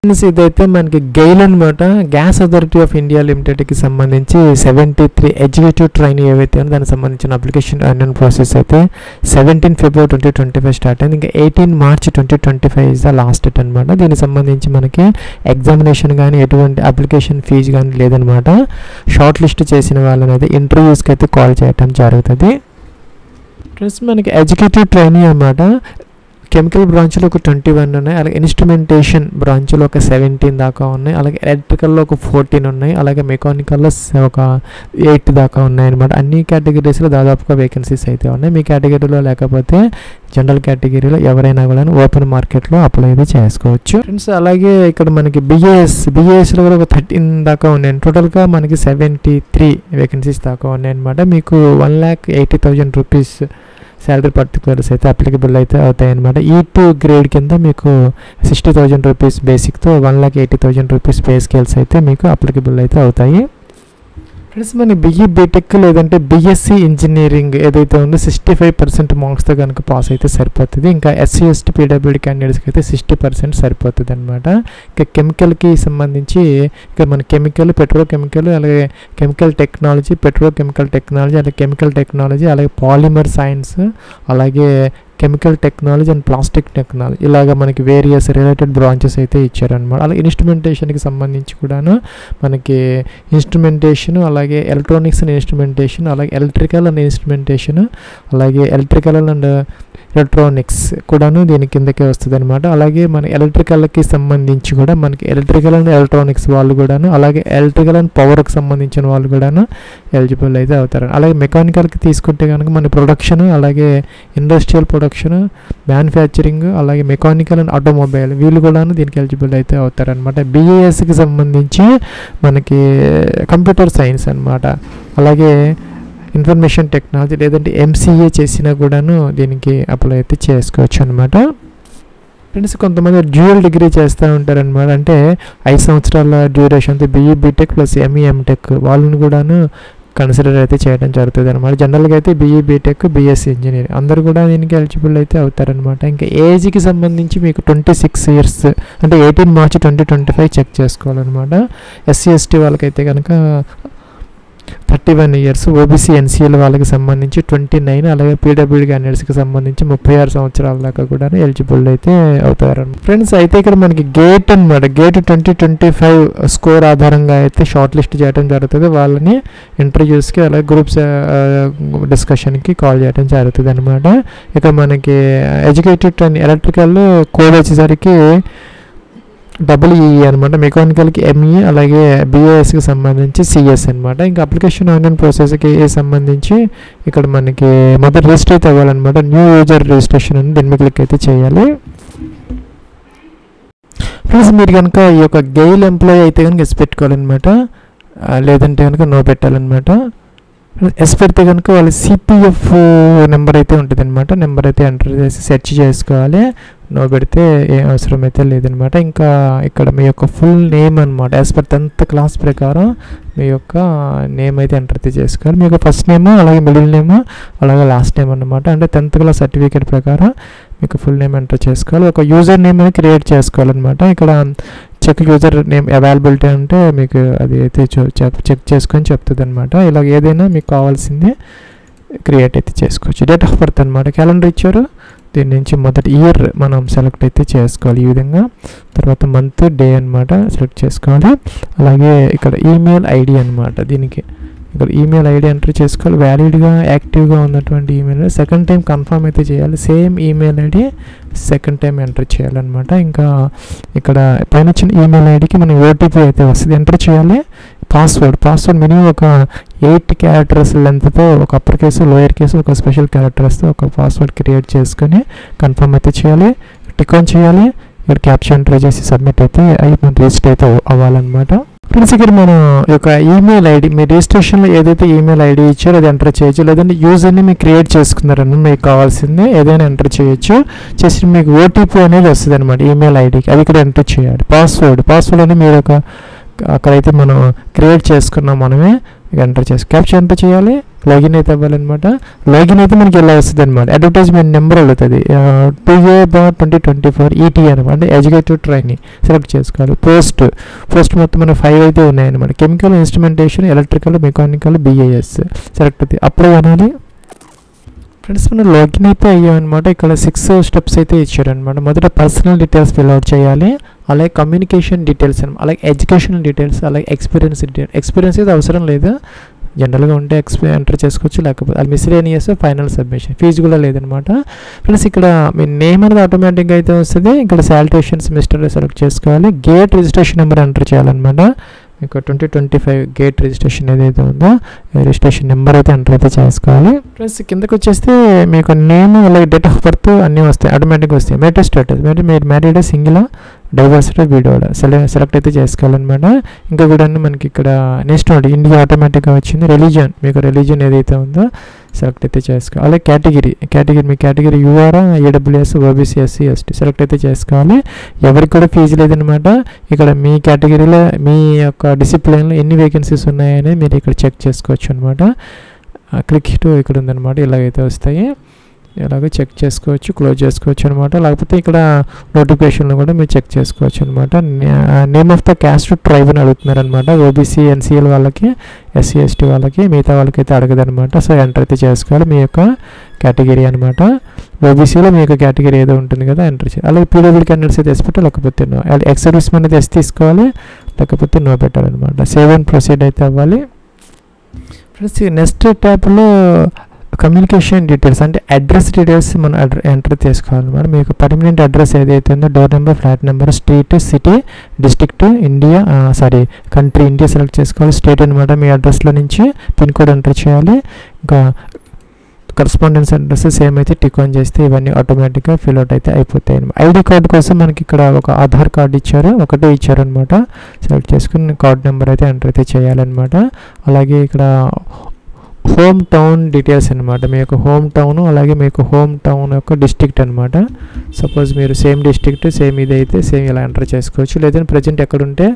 ఇదైతే మనకి గెయిల్ అనమాట, గ్యాస్ అథారిటీ ఆఫ్ ఇండియా లిమిటెడ్కి సంబంధించి 73 ఎగ్జిక్యూటివ్ ట్రైనింగ్ ఏవైతే ఉందో దానికి సంబంధించిన అప్లికేషన్ అన్నోన్ ప్రాసెస్ అయితే 17 ఫిబ్రవరి 2025 స్టార్ట్ అయింది. ఇంకా 18 March 2025 is the last date అనమాట. దీనికి సంబంధించి మనకి ఎగ్జామినేషన్ కానీ ఎటువంటి అప్లికేషన్ ఫీజు కానీ లేదనమాట. షార్ట్ లిస్ట్ చేసిన వాళ్ళని అయితే ఇంటర్వ్యూస్కి అయితే కాల్ చేయడం జరుగుతుంది. ప్లస్ మనకి ఎగ్జిక్యూటివ్ ట్రైనింగ్ అనమాట. కెమికల్ బ్రాంచ్లో ఒక 21 ఉన్నాయి, అలాగే ఇన్స్ట్రుమెంటేషన్ బ్రాంచ్లో ఒక 17 దాకా ఉన్నాయి, అలాగే ఎలక్ట్రికల్లో ఒక 14 ఉన్నాయి, అలాగే మెకానికల్లో ఒక 8 దాకా ఉన్నాయి అనమాట. అన్ని కేటగిరీస్లో దాదాపుగా వేకెన్సీస్ అయితే ఉన్నాయి. మీ కేటగిరీలో లేకపోతే జనరల్ కేటగిరీలో ఎవరైనా కూడా ఓపెన్ మార్కెట్లో అప్లై అయితే చేసుకోవచ్చు ఫ్రెండ్స్. అలాగే ఇక్కడ మనకి బిఏఎస్లో కూడా ఒక 13 దాకా ఉన్నాయి. టోటల్గా మనకి 73 వేకెన్సీస్ దాకా ఉన్నాయి అనమాట. మీకు 1,80,000 రూపీస్ శాలరీ పర్టికులర్స్ అయితే అప్లికబుల్ అయితే అవుతాయి అనమాట. E2 గ్రేడ్ కింద మీకు 60,000 రూపీస్ బేసిక్తో 1,80,000 రూపీస్ పే స్కేల్స్ అయితే మీకు అప్లికబుల్ అయితే అవుతాయి ఫ్రెండ్స్. మన BE బీటెక్ లేదంటే BSc ఇంజనీరింగ్ ఏదైతే ఉందో 65% మార్క్స్తో కనుక పాస్ అయితే సరిపోతుంది. ఇంకా SC ST PWD క్యాండిడేట్స్కి అయితే 60% సరిపోతుంది అనమాట. ఇంకా కెమికల్కి సంబంధించి ఇక్కడ మన కెమికల్, పెట్రోకెమికల్, అలాగే కెమికల్ టెక్నాలజీ, పెట్రోకెమికల్ టెక్నాలజీ, అలాగే కెమికల్ టెక్నాలజీ, అలాగే పాలిమర్ సైన్స్, అలాగే chemical technology and plastic technology, ఇలాగ మనకి వేరియస్ రిలేటెడ్ బ్రాంచెస్ అయితే ఇచ్చారనమాట. అలాగే ఇన్స్ట్రుమెంటేషన్కి సంబంధించి కూడాను మనకి ఇన్స్ట్రుమెంటేషన్, అలాగే ఎలక్ట్రానిక్స్ అండ్ ఇన్స్ట్రుమెంటేషన్, అలాగే ఎలక్ట్రికల్ అండ్ ఇన్స్ట్రుమెంటేషన్, అలాగే ఎలక్ట్రికల్ అండ్ ఎలక్ట్రానిక్స్ కూడాను దీని కిందకే వస్తుంది అనమాట. అలాగే మన ఎలక్ట్రికల్కి సంబంధించి కూడా మనకి ఎలక్ట్రికల్ అండ్ ఎలక్ట్రానిక్స్ వాళ్ళు కూడాను, అలాగే ఎలక్ట్రికల్ అండ్ పవర్కి సంబంధించిన వాళ్ళు కూడాను ఎలిజిబుల్ అయితే అవుతారు. అలాగే మెకానికల్కి తీసుకుంటే కనుక మన ప్రొడక్షన్, అలాగే ఇండస్ట్రియల్ ప్రొడక్షన్, మ్యానుఫ్యాక్చరింగ్, అలాగే మెకానికల్ అండ్ ఆటోమొబైల్ వీళ్ళు కూడాను దీనికి ఎలిజిబుల్ అయితే అవుతారనమాట. BASకి సంబంధించి మనకి కంప్యూటర్ సైన్స్ అనమాట, అలాగే ఇన్ఫర్మేషన్ టెక్నాలజీ లేదంటే MCA చేసినా కూడాను దీనికి అప్లై అయితే చేసుకోవచ్చు అనమాట. ఫ్రెండ్స్ కొంతమంది డ్యూయల్ డిగ్రీ చేస్తూ ఉంటారనమాట. అంటే 5 సంవత్సరాల డ్యూరేషన్తో BE BTech plus ME MTech వాళ్ళని కూడాను కన్సిడర్ అయితే చేయడం జరుగుతుంది అనమాట. జనరల్గా అయితే BE బీటెక్, BSc ఇంజనీరింగ్ అందరూ కూడా దీనికి ఎలిజిబుల్ అయితే అవుతారనమాట. ఇంకా ఏజ్కి సంబంధించి మీకు 26 ఇయర్స్ అంటే 18 మార్చ్ 2025 చెక్ చేసుకోవాలన్నమాట. SC ST వాళ్ళకైతే కనుక 31 ఇయర్స్, OBC NCL వాళ్ళకి సంబంధించి 29, అలాగే PWD క్యాండిడేట్స్కి సంబంధించి 36 సంవత్సరాల దాకా కూడా ఎలిజిబుల్ అయితే అవుతారు ఫ్రెండ్స్. అయితే ఇక్కడ మనకి గేట్ అనమాట, గేట్ 2025 స్కోర్ ఆధారంగా అయితే షార్ట్ లిస్ట్ చేయడం జరుగుతుంది. వాళ్ళని ఇంటర్వ్యూస్కి అలాగే గ్రూప్స్ డిస్కషన్కి కాల్ చేయడం జరుగుతుంది అనమాట. ఇక మనకి ఎడ్యుకేటెడ్ ట్రైనింగ్ ఎలక్ట్రికల్ కోడ్ వచ్చేసరికి EE అనమాట, మెకానికల్కి ME, అలాగే BASకి సంబంధించి CS అనమాట. ఇంకా అప్లికేషన్ ఆన్లైన్ ప్రాసెస్కి సంబంధించి ఇక్కడ మనకి మొదటి రిజిస్టర్ అయితే అవ్వాలన్నమాట. న్యూ యూజర్ రిజిస్ట్రేషన్ అని దీని మీద క్లిక్ అయితే చేయాలి. ప్లస్ మీరు కనుక ఈ యొక్క గెయిల్ ఎంప్లాయీ అయితే కనుక ఎస్ పెట్టుకోవాలన్నమాట, లేదంటే కనుక నో పెట్టాలన్నమాట. ఎస్ పెడితే కనుక వాళ్ళ CPF నెంబర్ అయితే ఉంటుంది అనమాట. నెంబర్ అయితే ఎంటర్ చేసి సెర్చ్ చేసుకోవాలి. నో పెడితే ఏ అవసరం అయితే లేదనమాట. ఇంకా ఇక్కడ మీ యొక్క ఫుల్ నేమ్ అనమాట, యాజ్ పర్ 10th క్లాస్ ప్రకారం మీ యొక్క నేమ్ అయితే ఎంటర్ అయితే చేసుకోవాలి. మీ యొక్క ఫస్ట్ నేమ్, అలాగే మిడిల్ నేమ్, అలాగే లాస్ట్ నేమ్ అనమాట. అంటే 10th క్లాస్ సర్టిఫికేట్ ప్రకారం మీకు ఫుల్ నేమ్ ఎంటర్ చేసుకోవాలి. ఒక యూజర్ నేమ్ అనేది క్రియేట్ చేసుకోవాలన్నమాట. ఇక్కడ చెక్ యూజర్ నేమ్ అవైలబిలిటీ అంటే మీకు అది అయితే చెక్ చేసుకొని చెప్తుంది అనమాట. ఇలా ఏదైనా మీకు కావాల్సింది క్రియేట్ అయితే చేసుకోవచ్చు. డేట్ ఆఫ్ బర్త్ అనమాట, క్యాలెండర్ ఇచ్చారు, దీని నుంచి మొదటి ఇయర్ మనం సెలెక్ట్ అయితే చేసుకోవాలి ఈ విధంగా. తర్వాత మంత్, డే అనమాట సెలెక్ట్ చేసుకోవాలి. అలాగే ఇక్కడ ఈమెయిల్ ID అనమాట, దీనికి ఇక్కడ ఈమెయిల్ ID ఎంటర్ చేసుకోవాలి. వ్యాలిడ్గా యాక్టివ్గా ఉన్నటువంటి ఈమెయిల్ సెకండ్ టైం కన్ఫర్మ్ అయితే చేయాలి. Same email ID second time enter చేయాలన్నమాట. ఇంకా ఇక్కడ పైన వచ్చిన ఈమెయిల్ IDకి మనం OTP అయితే వస్తుంది, ఎంటర్ చేయాలి. పాస్వర్డ్ మినిమం ఒక 8 క్యారెక్టర్స్ లెంత్తో, ఒక అప్పర్ కేసు, లోయర్ కేసు, ఒక స్పెషల్ క్యారెక్టర్స్తో ఒక పాస్వర్డ్ క్రియేట్ చేసుకొని కన్ఫర్మ్ అయితే చేయాలి. టిక్ ఆన్ చేయాలి. ఇక్కడ క్యాప్షన్ ఎంటర్ చేసి సబ్మిట్ అయితే అవి మన రిజిస్టర్ అయితే అవ్వాలన్నమాట. ఫ్రెండ్స్ ఇక్కడ మనం యొక్క ఈమెయిల్ ID మీ రిజిస్ట్రేషన్లో ఏదైతే ఈమెయిల్ ID ఇచ్చారో అది ఎంటర్ చేయొచ్చు, లేదంటే యూజర్ని మీకు క్రియేట్ చేసుకున్నారని మీకు కావాల్సింది ఏదైనా ఎంటర్ చేయొచ్చు. చేసి మీకు OTP అనేది వస్తుంది అనమాట ఈమెయిల్ IDకి, అది ఇక్కడ ఎంటర్ చేయాలి. పాస్వర్డ్ అనేది మీరు అక్కడైతే మనం క్రియేట్ చేసుకున్నాం, మనమే ఎంటర్ చేసి క్యాప్షన్ ఎంటర్ చేయాలి. లాగిన్ అయితే అవ్వాలన్నమాట. లాగిన్ అయితే మనకి ఇలా వస్తుంది అనమాట, అడ్వర్టైజ్మెంట్ నెంబర్ అవుతుంది 2A/2024 ET అనమాట, అంటే ఎడ్యుకేటివ్ ట్రైనింగ్ సెలెక్ట్ చేసుకోవాలి. పోస్ట్ మొత్తం మన 5 అయితే ఉన్నాయన్నమాట. Chemical, instrumentation, electrical, mechanical, BAS select అవుతుంది. అప్లై అనాలి. ఫ్రెండ్స్ మనం లాగిన్ అయితే అయ్యామన్నమాట. ఇక్కడ 6 స్టెప్స్ అయితే ఇచ్చారనమాట. మొదట పర్సనల్ డీటెయిల్స్ ఫిల్ అవుట్ చేయాలి, అలాగే కమ్యూనికేషన్ డీటెయిల్స్ అనమాట, అలాగే ఎడ్యుకేషనల్ డీటెయిల్స్, అలాగే ఎక్స్పీరియన్స్ అయితే అవసరం లేదు, జనరల్గా ఉంటే ఎంటర్ చేసుకోవచ్చు, లేకపోతే అది మిస్లేనియస్. ఫైనల్ సబ్మిషన్, ఫీజు కూడా లేదనమాట. ఫ్రెండ్స్ ఇక్కడ మీ నేమ్ అనేది ఆటోమేటిక్గా అయితే వస్తుంది. ఇక్కడ శాలిటేషన్స్ మిస్టర్ సెలెక్ట్ చేసుకోవాలి. గేట్ రిజిస్ట్రేషన్ నెంబర్ ఎంటర్ చేయాలన్నమాట. మీకు 2025 గేట్ రిజిస్ట్రేషన్ ఏదైతే ఉందో రిజిస్ట్రేషన్ నెంబర్ అయితే ఎంటర్ అయితే చేసుకోవాలి. ప్లస్ కిందకి వచ్చేస్తే మీకు నేమ్, అలాగే డేట్ ఆఫ్ బర్త్ అన్నీ వస్తాయి, ఆటోమేటిక్గా వస్తాయి. మ్యారేజ్ స్టేటస్, మీరు మ్యారీడ్, సింగిల్, డైవర్సిటీ, వీడియోడా సెలెక్ట్ అయితే చేసుకోవాలన్నమాట. ఇంకా కూడా మనకి ఇక్కడ నెక్స్ట్ ఇండియా ఆటోమేటిక్గా వచ్చింది. రిలీజియన్, మీకు రిలీజియన్ ఏదైతే ఉందో సెలెక్ట్ అయితే చేసుకోవాలి. అలాగే కేటగిరీ మీ category UR, AWS, OBC, SC, ST select అయితే చేసుకోవాలి. ఎవరికి కూడా ఫీజు లేదనమాట. ఇక్కడ మీ కేటగిరీలో మీ యొక్క డిసిప్లిన్లో ఎన్ని వేకెన్సీస్ ఉన్నాయని మీరు ఇక్కడ చెక్ చేసుకోవచ్చు అనమాట. క్లిక్ టు ఇక్కడ ఉందన్నమాట. ఇలాగైతే వస్తాయి, ఇలాగ చెక్ చేసుకోవచ్చు, క్లోజ్ చేసుకోవచ్చు అనమాట. లేకపోతే ఇక్కడ నోటిఫికేషన్లో కూడా మీరు చెక్ చేసుకోవచ్చు అనమాట. Name of the cast tribe అని అడుగుతున్నారు అనమాట. OBC, NCL వాళ్ళకి, SC, ST వాళ్ళకి, మిగతా వాళ్ళకి అయితే అడగదనమాట. సో ఎంటర్ అయితే చేసుకోవాలి మీ యొక్క కేటగిరీ అనమాట. OBCలో మీ యొక్క కేటగిరీ ఏదో ఉంటుంది కదా, ఎంటర్ చేయాలి. అలాగే PWD క్యాండిడేట్స్ అయితే ఎస్ పెట్టాలి, లేకపోతే నో. ఎక్స్ సర్వీస్ మెన్ అయితే ఎస్ తీసుకోవాలి, లేకపోతే నో పెట్టాలన్నమాట. సేవ్ అండ్ ప్రొసీడ్ అయితే అవ్వాలి. ఫ్రెండ్స్ నెక్స్ట్ ట్యాబ్లో కమ్యూనికేషన్ డీటెయిల్స్ అంటే అడ్రస్ డీటెయిల్స్ మనం ఎంటర్ చేసుకోవాలన్నమాట. మీకు పర్మనెంట్ అడ్రస్ ఏదైతే ఉందో door number, flat number, street, city, district, country India select చేసుకోవాలి. స్టేట్ అనమాట, మీ అడ్రస్లో నుంచి పిన్ కోడ్ ఎంటర్ చేయాలి. ఇంకా కరస్పాండెన్స్ అడ్రస్ సేమ్ అయితే టిక్ ఆన్ చేస్తే ఇవన్నీ ఆటోమేటిక్గా ఫిల్అవుట్ అయితే అయిపోతాయి. ఐడి కార్డు కోసం మనకి ఇక్కడ ఒక ఆధార్ కార్డు ఒకటే ఇచ్చారనమాట. సెలెక్ట్ చేసుకుని కార్డ్ నెంబర్ అయితే ఎంటర్ అయితే చేయాలన్నమాట. అలాగే ఇక్కడ హోమ్ టౌన్ డీటెయిల్స్ అనమాట, మీ యొక్క హోమ్ టౌన్, అలాగే మీకు హోమ్ టౌన్ యొక్క డిస్ట్రిక్ట్ అనమాట. సపోజ్ మీరు సేమ్ డిస్ట్రిక్ట్ సేమ్ ఇదైతే సేమ్ ఇలా ఎంటర్ చేసుకోవచ్చు. లేదంటే ప్రజెంట్ ఎక్కడుంటే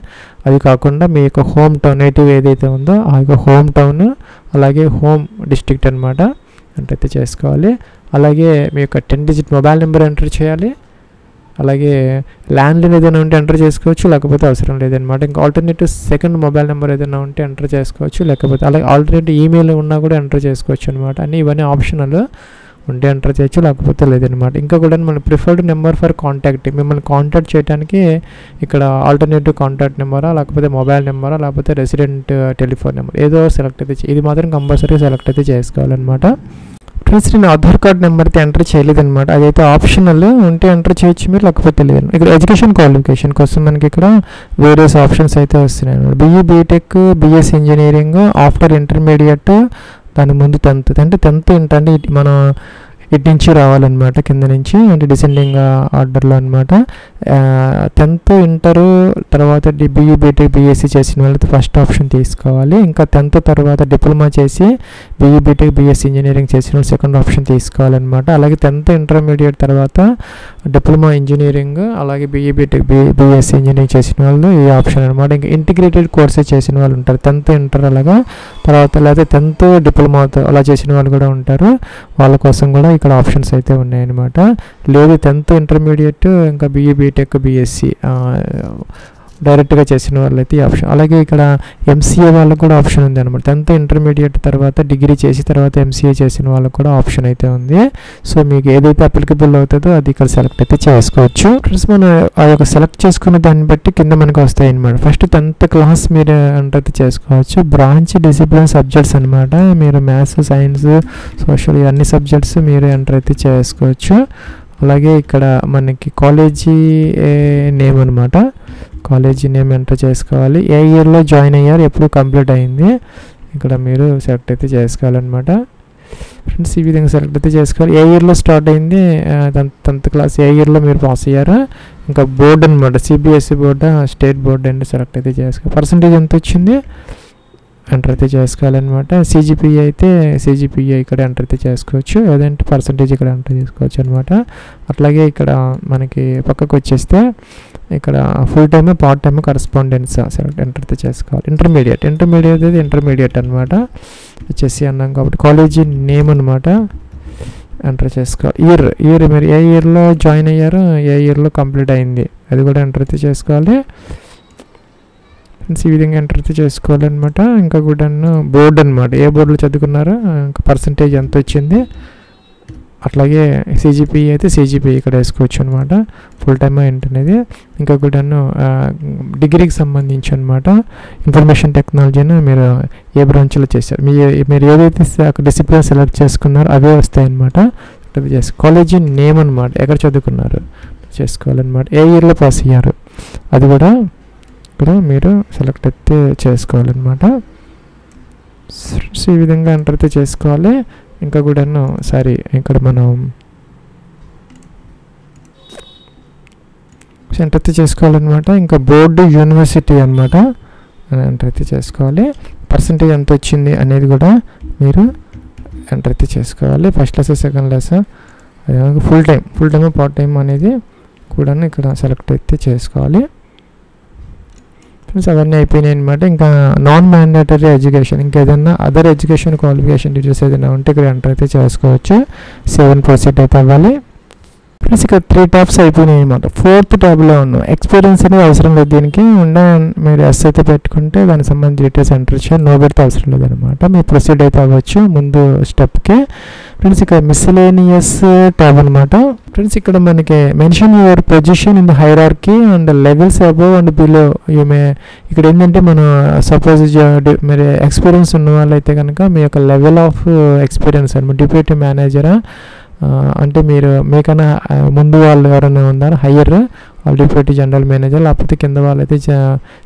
అది కాకుండా మీ యొక్క హోమ్ టౌన్ నేటివ్ ఏదైతే ఉందో ఆ యొక్క హోమ్ టౌన్, అలాగే హోమ్ డిస్ట్రిక్ట్ అనమాట ఎంటర్ అయితే చేసుకోవాలి. అలాగే మీ యొక్క 10 డిజిట్ మొబైల్ నెంబర్ ఎంటర్ చేయాలి. అలాగే ల్యాండ్లైన్ ఏదైనా ఉంటే ఎంటర్ చేసుకోవచ్చు, లేకపోతే అవసరం లేదనమాట. ఇంకా ఆల్టర్నేటివ్ సెకండ్ మొబైల్ నెంబర్ ఏదైనా ఉంటే ఎంటర్ చేసుకోవచ్చు, లేకపోతే అలాగే ఆల్టర్నేటివ్ ఈమెయిల్ ఉన్నా కూడా ఎంటర్ చేసుకోవచ్చు అనమాట. అన్నీ ఇవన్నీ ఆప్షనల్, ఉంటే ఎంటర్ చేయొచ్చు, లేకపోతే లేదనమాట. ఇంకా కూడా మన ప్రిఫర్డ్ నెంబర్ ఫర్ కాంటాక్ట్, మిమ్మల్ని కాంటాక్ట్ చేయడానికి ఇక్కడ ఆల్టర్నేటివ్ కాంటాక్ట్ నెంబరా, లేకపోతే మొబైల్ నెంబరా, లేకపోతే రెసిడెంట్ టెలిఫోన్ నెంబర్ ఏదో సెలెక్ట్ అయితే ఇది మాత్రం కంపల్సరీ సెలెక్ట్ అయితే చేసుకోవాలన్నమాట. ఫ్రెండ్స్ నేను ఆధార్ కార్డ్ నెంబర్ అయితే ఎంటర్ చేయలేదన్నమాట, అదైతే ఆప్షనల్, ఉంటే ఎంటర్ చేయొచ్చు మీరు, లేకపోతే లేదు. ఇక్కడ ఎడ్యుకేషన్ క్వాలిఫికేషన్ కోసం మనకి ఇక్కడ వేరియస్ ఆప్షన్స్ అయితే వస్తున్నాయి అన్నమాట. BE, BTech, BSc engineering, after intermediate, దాని ముందు 10th అంటే 10th ఏంటంటే మనం ఇటు నుంచి రావాలన్నమాట, కింద నుంచి అంటే డిసెండింగ్ ఆర్డర్లో అనమాట. 10th ఇంటరు తర్వాత BE, BTech, BSc చేసిన వాళ్ళతో ఫస్ట్ ఆప్షన్ తీసుకోవాలి. ఇంకా 10th తర్వాత డిప్లొమా చేసి BE, BTech, BSc ఇంజనీరింగ్ చేసిన వాళ్ళు సెకండ్ ఆప్షన్ తీసుకోవాలన్నమాట. అలాగే 10th ఇంటర్మీడియట్ తర్వాత డిప్లొమా ఇంజనీరింగ్, అలాగే BE, BTech, BSc ఇంజనీరింగ్ చేసిన వాళ్ళు ఈ ఆప్షన్ అనమాట. ఇంకా ఇంటిగ్రేటెడ్ కోర్సెస్ చేసిన వాళ్ళు ఉంటారు, 10th ఇంటర్ అలాగా, తర్వాత లేదా 10th డిప్లొమాతో అలా చేసిన వాళ్ళు కూడా ఉంటారు, వాళ్ళ కోసం కూడా ఇక్కడ ఆప్షన్స్ అయితే ఉన్నాయన్నమాట. లేదు 10th ఇంటర్మీడియట్ ఇంకా BE, BTech, BSc డైరెక్ట్గా చేసిన వాళ్ళైతే ఈ ఆప్షన్. అలాగే ఇక్కడ MCA వాళ్ళకు కూడా ఆప్షన్ ఉంది అనమాట. 10th ఇంటర్మీడియట్ తర్వాత డిగ్రీ చేసి తర్వాత MCA చేసిన వాళ్ళకు కూడా ఆప్షన్ అయితే ఉంది. సో మీకు ఏదైతే అప్లికబుల్ అవుతుందో అది ఇక్కడ సెలెక్ట్ అయితే చేసుకోవచ్చు. ఫ్రెండ్స్ మనం ఆ యొక్క సెలెక్ట్ చేసుకున్న దాన్ని బట్టి కింద మనకు వస్తాయి అనమాట. ఫస్ట్ 10th క్లాస్ మీరు ఎంటర్ అయితే చేసుకోవచ్చు. బ్రాంచ్ డిసిప్లిన్ సబ్జెక్ట్స్ అనమాట, మీరు మ్యాథ్స్, సైన్స్, సోషల్ అన్ని సబ్జెక్ట్స్ మీరు ఎంటర్ అయితే చేసుకోవచ్చు. అలాగే ఇక్కడ మనకి కాలేజీ నేమ్ అనమాట, కాలేజీ నేమ్ ఎంటర్ చేసుకోవాలి. ఏ ఇయర్లో జాయిన్ అయ్యారు, ఎప్పుడు కంప్లీట్ అయింది ఇక్కడ మీరు సెలెక్ట్ అయితే చేసుకోవాలన్నమాట. ఫ్రెండ్స్ ఈ విధంగా సెలెక్ట్ అయితే చేసుకోవాలి. ఏ ఇయర్లో స్టార్ట్ అయింది, 10th క్లాస్ ఏ ఇయర్లో మీరు పాస్ అయ్యారు, ఇంకా బోర్డు అనమాట, CBSE బోర్డా స్టేట్ బోర్డు అండి సెలెక్ట్ అయితే చేసుకోవాలి. పర్సంటేజ్ ఎంత వచ్చింది ఎంటర్ అయితే చేసుకోవాలన్నమాట. CGPA అయితే CGPA ఇక్కడ ఎంటర్ అయితే చేసుకోవచ్చు, లేదంటే పర్సంటేజ్ ఇక్కడ ఎంటర్ చేసుకోవచ్చు అనమాట. అట్లాగే ఇక్కడ మనకి పక్కకు వచ్చేస్తే ఇక్కడ full time, part time, correspondence select enter అయితే చేసుకోవాలి. ఇంటర్మీడియట్ అయితే ఇంటర్మీడియట్ అనమాట. హెచ్ఎస్సి అన్నాం కాబట్టి కాలేజీ నేమ్ అనమాట ఎంటర్ చేసుకోవాలి. ఇయర్ మీరు ఏ ఇయర్లో జాయిన్ అయ్యారో, ఏ ఇయర్లో కంప్లీట్ అయింది అది కూడా ఎంటర్ అయితే చేసుకోవాలి. ఈ విధంగా ఎంటర్ అయితే చేసుకోవాలి అనమాట. ఇంకా కూడా బోర్డు అనమాట, ఏ బోర్డులో చదువుకున్నారో, ఇంకా పర్సంటేజ్ ఎంత వచ్చింది, అట్లాగే సిజిపిఈ అయితే సిజిపిఈ ఇక్కడ వేసుకోవచ్చు అనమాట. ఫుల్ టైమ్ ఏంటనేది. ఇంకా కూడా డిగ్రీకి సంబంధించి అనమాట, ఇన్ఫర్మేషన్ టెక్నాలజీని మీరు ఏ బ్రాంచ్లో చేశారు, మీరు ఏదైతే అక్కడ డిసిప్లిన్ సెలెక్ట్ చేసుకున్నారో అవే వస్తాయి అనమాట. కాలేజీ నేమ్ అనమాట, ఎక్కడ చదువుకున్నారు చేసుకోవాలన్నమాట. ఏ ఇయర్లో పాస్ అయ్యారు అది కూడా ఇక్కడ మీరు సెలెక్ట్ అయితే చేసుకోవాలన్నమాట. ఈ విధంగా ఎంటర్ అయితే చేసుకోవాలి. ఇంకా కూడా ఇక్కడ మనం ఎంటర్ అయితే చేసుకోవాలన్నమాట. ఇంకా బోర్డు యూనివర్సిటీ అనమాట ఎంటర్ అయితే చేసుకోవాలి. పర్సంటేజ్ ఎంత వచ్చింది అనేది కూడా మీరు ఎంటర్ అయితే చేసుకోవాలి. ఫస్ట్ క్లాస్, సెకండ్ క్లాస్, అదే ఫుల్ టైమ్ పార్ట్ టైం అనేది కూడా ఇక్కడ సెలెక్ట్ అయితే చేసుకోవాలి. ఫ్రెండ్స్ అవన్నీ అయిపోయినాయి అనమాట. ఇంకా నాన్ మ్యాండేటరీ ఎడ్యుకేషన్, ఇంకా ఏదైనా అదర్ ఎడ్యుకేషన్ క్వాలిఫికేషన్ డీటెయిల్స్ ఏదైనా ఉంటే ఇక్కడ ఎంటర్ అయితే చేసుకోవచ్చు. 7 ప్రొసీడ్ అయితే అవ్వాలి. ప్లస్ ఇక్కడ 3 ట్యాబ్స్ అయిపోయినాయి అనమాట. 4th ట్యాబ్లో ఉన్నాం. ఎక్స్పీరియన్స్ అనేది అవసరం లేదు దీనికి. మీరు ఎస్ అయితే పెట్టుకుంటే దానికి సంబంధించి డీటెయిల్స్ ఎంటర్ చేయాలి. నో పెడితే అవసరం లేదనమాట. మీరు ప్రొసీడ్ అయితే అవ్వచ్చు ముందు స్టెప్కి. ఫ్రెండ్స్ ఇక్కడ మిస్లేనియస్ ట్యాబ్ అనమాట. ఫ్రెండ్స్ ఇక్కడ మనకి mention your position in the hierarchy and levels above and below you may. ఇక్కడ ఏంటంటే మనం సపోజ్ మీరు ఎక్స్పీరియన్స్ ఉన్న వాళ్ళైతే కనుక మీ యొక్క లెవెల్ ఆఫ్ ఎక్స్పీరియన్స్ అనమాట. డిప్యూటీ మేనేజరా అంటే మీరు మీకన్నా ముందు వాళ్ళు ఎవరైనా ఉన్నారో హయ్యర్, వాళ్ళు డిప్యూటీ జనరల్ మేనేజర్, లేకపోతే కింద వాళ్ళైతే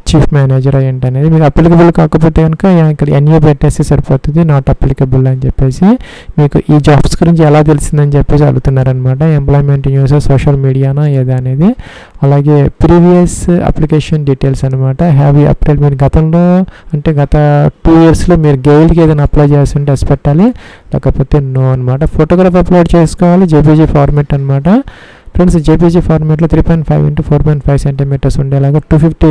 చీఫ్ మేనేజర్ ఏంటి అనేది. మీకు అప్లికబుల్ కాకపోతే కనుక ఇక్కడ ఎన్ఏ పెట్టేసి సరిపోతుంది, నాట్ అప్లికబుల్ అని చెప్పేసి. మీకు ఈ జాబ్స్ గురించి ఎలా తెలిసిందని చెప్పేసి అడుగుతున్నారనమాట. ఎంప్లాయ్మెంట్ న్యూస్, సోషల్ మీడియానా ఏదా అనేది. అలాగే ప్రీవియస్ అప్లికేషన్ డీటెయిల్స్ అనమాట. హ్యావ్ యూ అప్డేట్, మీరు గతంలో అంటే గత 2 yearsలో మీరు గెయిల్కి ఏదైనా అప్లై చేస్తుంటే ఎస్ పెట్టాలి, లేకపోతే నో అనమాట. ఫోటోగ్రాఫ్ అప్లోడ్ చేసుకోవాలి, జేపీజీ ఫార్మేట్ అనమాట. ఫ్రెండ్స్ జేపీజీ ఫార్మేట్లో 3.5 x 4.5 cm ఉండేలాగా 250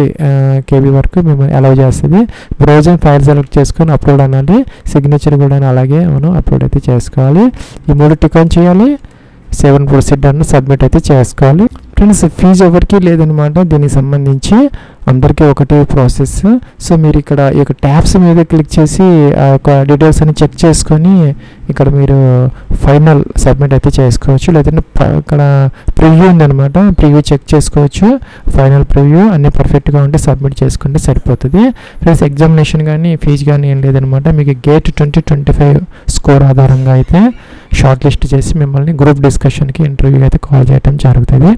KB వరకు మిమ్మల్ని అలౌ చేస్తుంది. బ్రౌజింగ్ ఫైల్ సెలెక్ట్ చేసుకొని అప్లోడ్ అనాలి. సిగ్నేచర్ కూడా అలాగే మనం అప్లోడ్ అయితే చేసుకోవాలి. ఈ 3 టిక్ ఆన్ చేయాలి. 7 ప్రొసీడ్ అని సబ్మిట్ అయితే చేసుకోవాలి. ఫ్రెండ్స్ ఫీజు ఎవరికి లేదనమాట. దీనికి సంబంధించి అందరికీ ఒకటే ప్రాసెస్. సో మీరు ఇక్కడ ఈ యొక్క ట్యాబ్స్ మీద క్లిక్ చేసి ఆ యొక్క డీటెయిల్స్ అని చెక్ చేసుకొని ఇక్కడ మీరు ఫైనల్ సబ్మిట్ అయితే చేసుకోవచ్చు. లేదంటే ఇక్కడ ప్రివ్యూ ఉందనమాట, ప్రివ్యూ చెక్ చేసుకోవచ్చు. ఫైనల్ ప్రివ్యూ అన్నీ పర్ఫెక్ట్గా ఉంటే సబ్మిట్ చేసుకుంటే సరిపోతుంది. ప్లస్ ఎగ్జామినేషన్ కానీ ఫీజు కానీ ఏం లేదనమాట. మీకు గేట్ 2025 స్కోర్ ఆధారంగా అయితే షార్ట్ లిస్ట్ చేసి మిమ్మల్ని గ్రూప్ డిస్కషన్కి ఇంటర్వ్యూకి అయితే కాల్ చేయడం జరుగుతుంది.